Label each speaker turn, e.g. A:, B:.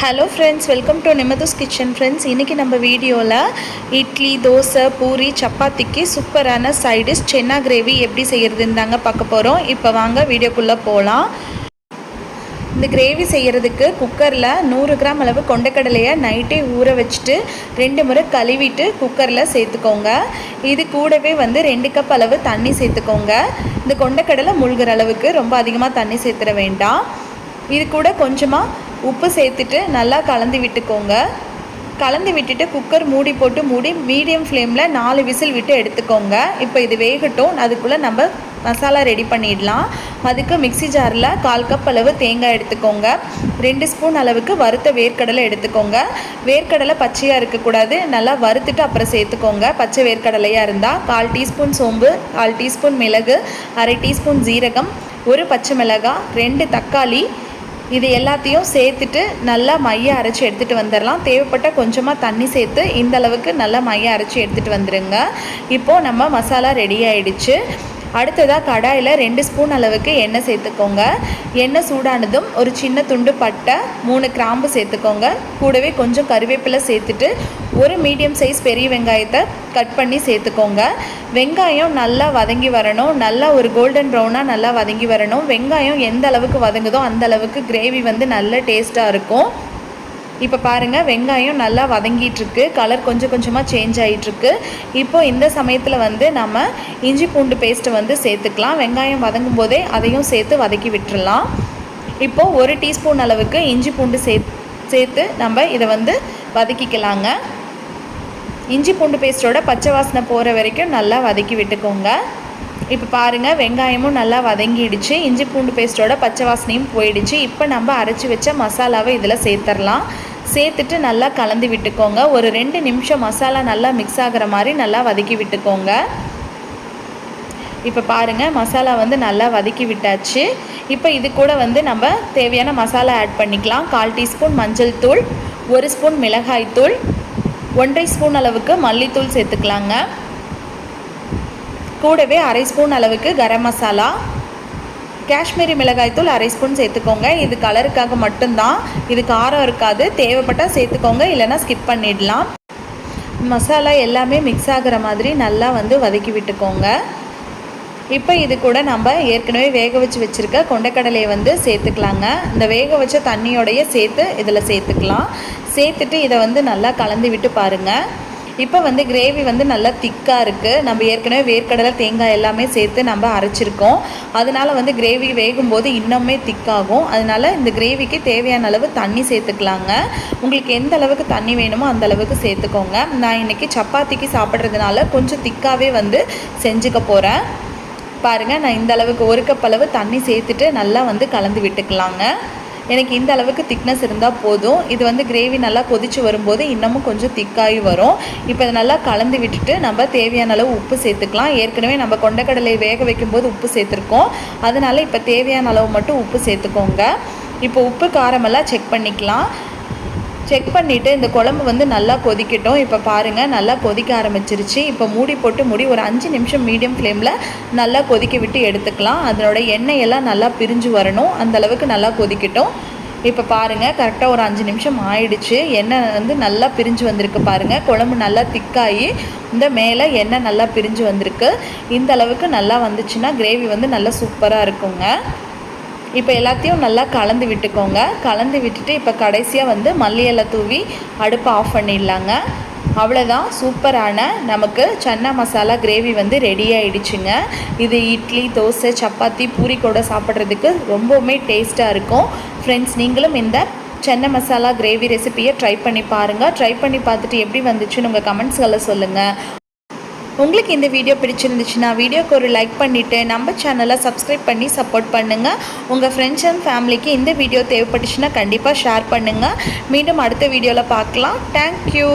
A: Hello friends, welcome to Nimathu's kitchen. Friends, இன்றைக்கி நம்ம வீடியோவில் இட்லி, தோசை, பூரி, சப்பாத்திக்கு சூப்பரான சைடிஷ் சென்னா கிரேவி எப்படி செய்கிறதுன்னு தாங்க பார்க்க போகிறோம். இப்போ வாங்க வீடியோக்குள்ளே போகலாம். இந்த கிரேவி செய்கிறதுக்கு குக்கரில் 100 கிராம் அளவு கொண்டக்கடலையை நைட்டே ஊற வச்சுட்டு 2 முறை கழுவிட்டு குக்கரில் சேர்த்துக்கோங்க. இது கூடவே 2 கப் அளவு தண்ணி சேர்த்துக்கோங்க. இந்த கொண்டக்கடலை முழுகிற அளவுக்கு ரொம்ப அதிகமாக தண்ணி சேர்த்துட வேண்டாம். இது கூட கொஞ்சமாக உப்பு சேர்த்துட்டு நல்லா கலந்து விட்டுக்கோங்க. கலந்து விட்டுட்டு குக்கர் மூடி மீடியம் ஃப்ளேமில் 4 விசில் விட்டு எடுத்துக்கோங்க. இப்போ இது வேகட்டும். அதுக்குள்ளே நம்ம மசாலா ரெடி பண்ணிடலாம். அதுக்கு மிக்ஸி ஜாரில் 1/4 கப் அளவு தேங்காய் எடுத்துக்கோங்க. 2 ஸ்பூன் அளவுக்கு வறுத்த வேர்க்கடலை எடுத்துக்கோங்க. வேர்க்கடலை பச்சையாக இருக்கக்கூடாது, நல்லா வறுத்துட்டு அப்புறம் சேர்த்துக்கோங்க. பச்சை வேர்க்கடலையாக இருந்தால் 1/4 டீஸ்பூன் சோம்பு, 1/4 டீஸ்பூன் மிளகு, 1/2 டீஸ்பூன் ஜீரகம், 1 பச்சை மிளகாய், 2 தக்காளி, இது எல்லாத்தையும் சேர்த்துட்டு நல்லா மைய அரைச்சி எடுத்துகிட்டு வந்துடலாம். தேவைப்பட்டால் கொஞ்சமாக தண்ணி சேர்த்து இந்த அளவுக்கு நல்லா மைய அரைச்சி எடுத்துகிட்டு வந்துடுங்க. இப்போது நம்ம மசாலா ரெடி ஆகிடுச்சு. அடுத்ததாக கடாயில் 2 ஸ்பூன் அளவுக்கு எண்ணெய் சேர்த்துக்கோங்க. எண்ணெய் சூடானதும் ஒரு சின்ன துண்டு பட்டை, 3 கிராம்பு சேர்த்துக்கோங்க. கூடவே கொஞ்சம் கருவேப்பிலை சேர்த்துட்டு ஒரு மீடியம் சைஸ் பெரிய வெங்காயத்தை கட் பண்ணி சேர்த்துக்கோங்க. வெங்காயம் நல்லா வதங்கி வரணும். நல்லா ஒரு கோல்டன் ப்ரௌனாக நல்லா வதங்கி வரணும். வெங்காயம் எந்த அளவுக்கு வதங்குதோ அந்த அளவுக்கு கிரேவி நல்ல டேஸ்ட்டாக இருக்கும். இப்போ பாருங்கள், வெங்காயம் நல்லா வதங்கிட்டுருக்கு. கலர் கொஞ்சம் கொஞ்சமாக சேஞ்ச் ஆகிட்டுருக்கு. இப்போது இந்த சமயத்தில் நம்ம இஞ்சி பூண்டு பேஸ்ட்டை சேர்த்துக்கலாம். வெங்காயம் வதங்கும் போதே அதையும் சேர்த்து வதக்கி விட்டுறலாம். இப்போது 1 டீஸ்பூன் அளவுக்கு இஞ்சி பூண்டு சேர்த்து நம்ம இதை வதக்கிக்கலாங்க. இஞ்சி பூண்டு பேஸ்ட்டோட பச்சை வாசனை போகிற வரைக்கும் நல்லா வதக்கி விட்டுக்கோங்க. இப்போ பாருங்கள், வெங்காயமும் நல்லா வதங்கிடுச்சு. இஞ்சி பூண்டு பேஸ்ட்டோட பச்சை வாசனையும் போயிடுச்சு. இப்போ நம்ம அரைச்சி வச்ச மசாலாவை இதில் சேர்த்துடலாம். சேர்த்துட்டு நல்லா கலந்து விட்டுக்கோங்க. ஒரு 2 நிமிஷம் மசாலா நல்லா மிக்ஸ் ஆகிற மாதிரி நல்லா வதக்கி விட்டுக்கோங்க. இப்போ பாருங்கள், மசாலா நல்லா வதக்கி விட்டாச்சு. இப்போ இது கூட நம்ம தேவையான மசாலா ஆட் பண்ணிக்கலாம். 1/4 டீஸ்பூன் மஞ்சள் தூள், 1 ஸ்பூன் மிளகாய் தூள், 1/2 ஸ்பூன் அளவுக்கு மல்லித்தூள் சேர்த்துக்கலாங்க. கூடவே 1/2 ஸ்பூன் அளவுக்கு கரம் மசாலா, காஷ்மீரி மிளகாய்த்தூள் 1/2 ஸ்பூன் சேர்த்துக்கோங்க. இது கலருக்காக மட்டும்தான், இது காரம் இருக்காது. தேவைப்பட்டால் சேர்த்துக்கோங்க, இல்லைனா ஸ்கிப் பண்ணிடலாம். மசாலா எல்லாமே மிக்ஸ் ஆகிற மாதிரி நல்லா வதக்கி விட்டுக்கோங்க. இப்போ இது கூட நம்ம ஏற்கனவே வேக வச்சு வச்சுருக்க கொண்டைக்கடலையை சேர்த்துக்கலாங்க. இந்த வேக வச்ச தண்ணியோடைய சேர்த்து இதில் சேர்த்துக்கலாம். சேர்த்துட்டு இதை நல்லா கலந்து விட்டு பாருங்கள். இப்போ கிரேவி நல்லா திக்காக இருக்குது. நம்ம ஏற்கனவே வேர்க்கடலை, தேங்காய் எல்லாமே சேர்த்து நம்ம அரைச்சிருக்கோம். அதனால் கிரேவி வேகும்போது இன்னுமே திக்காகும். அதனால் இந்த கிரேவிக்கு தேவையான அளவு தண்ணி சேர்த்துக்கலாங்க. உங்களுக்கு எந்த அளவுக்கு தண்ணி வேணுமோ அந்த அளவுக்கு சேர்த்துக்கோங்க. நான் இன்றைக்கி சப்பாத்திக்கு சாப்பிட்றதுனால கொஞ்சம் திக்காகவே செஞ்சுக்க போகிறேன். பாருங்கள், நான் இந்த அளவுக்கு 1 கப் அளவு தண்ணி சேர்த்துட்டு நல்லா கலந்து விட்டுக்கலாங்க. எனக்கு இந்த அளவுக்கு திக்னஸ் இருந்தால் போதும். இது கிரேவி நல்லா கொதித்து வரும்போது இன்னமும் கொஞ்சம் திக்காகி வரும். இப்போ இதை நல்லா கலந்து விட்டுட்டு நம்ம தேவையான அளவு உப்பு சேர்த்துக்கலாம். ஏற்கனவே நம்ம கொண்டைக்கடலை வேக வைக்கும்போது உப்பு சேர்த்துருக்கோம். அதனால் இப்போ தேவையான அளவு மட்டும் உப்பு சேர்த்துக்கோங்க. இப்போ உப்பு காரமெல்லாம் செக் பண்ணிக்கலாம். செக் பண்ணிவிட்டு இந்த குழம்பு நல்லா கொதிக்கட்டும். இப்போ பாருங்கள், நல்லா கொதிக்க ஆரம்பிச்சிருச்சு. இப்போ மூடி போட்டு ஒரு 5 நிமிஷம் மீடியம் ஃப்ளேமில் நல்லா கொதிக்க விட்டு எடுத்துக்கலாம். அதனோட எண்ணெயெல்லாம் நல்லா பிரிஞ்சு வரணும். அந்தளவுக்கு நல்லா கொதிக்கட்டும். இப்போ பாருங்கள், கரெக்டாக ஒரு 5 நிமிஷம் ஆயிடுச்சு. எண்ணெய் நல்லா பிரிஞ்சு வந்திருக்கு. பாருங்கள், குழம்பு நல்லா திக்காகி இந்த மேலே எண்ணெய் நல்லா பிரிஞ்சு வந்திருக்கு. இந்த அளவுக்கு நல்லா வந்துச்சுன்னா கிரேவி நல்லா சூப்பராக இருக்குங்க. இப்போ எல்லாத்தையும் நல்லா கலந்து விட்டுக்கோங்க. கலந்து விட்டுட்டு இப்போ கடைசியாக மல்லி இலை தூவி அடுப்பை ஆஃப் பண்ணிடலாங்க. அவ்வளோதான், சூப்பரான நமக்கு சன்னா மசாலா கிரேவி ரெடி ஆகிடுச்சுங்க. இது இட்லி, தோசை, சப்பாத்தி, பூரி கூட சாப்பிட்றதுக்கு ரொம்பவுமே டேஸ்ட்டாக இருக்கும். ஃப்ரெண்ட்ஸ், நீங்களும் இந்த சன்னா மசாலா கிரேவி ரெசிபியை ட்ரை பண்ணி பாருங்கள். ட்ரை பண்ணி பார்த்துட்டு எப்படி வந்துச்சுன்னு உங்கள் கமெண்ட்ஸ்களில் சொல்லுங்கள். உங்களுக்கு இந்த வீடியோ பிடிச்சிருந்துச்சுன்னா வீடியோக்கு ஒரு லைக் பண்ணிவிட்டு நம்ம சேனலை சப்ஸ்கிரைப் பண்ணி சப்போர்ட் பண்ணுங்கள். உங்கள் ஃப்ரெண்ட்ஸ் அண்ட் ஃபேமிலிக்கு இந்த வீடியோ தேவைப்பட்டுச்சுன்னா கண்டிப்பாக ஷேர் பண்ணுங்கள். மீண்டும் அடுத்த வீடியோவில் பார்க்கலாம். தேங்க்யூ.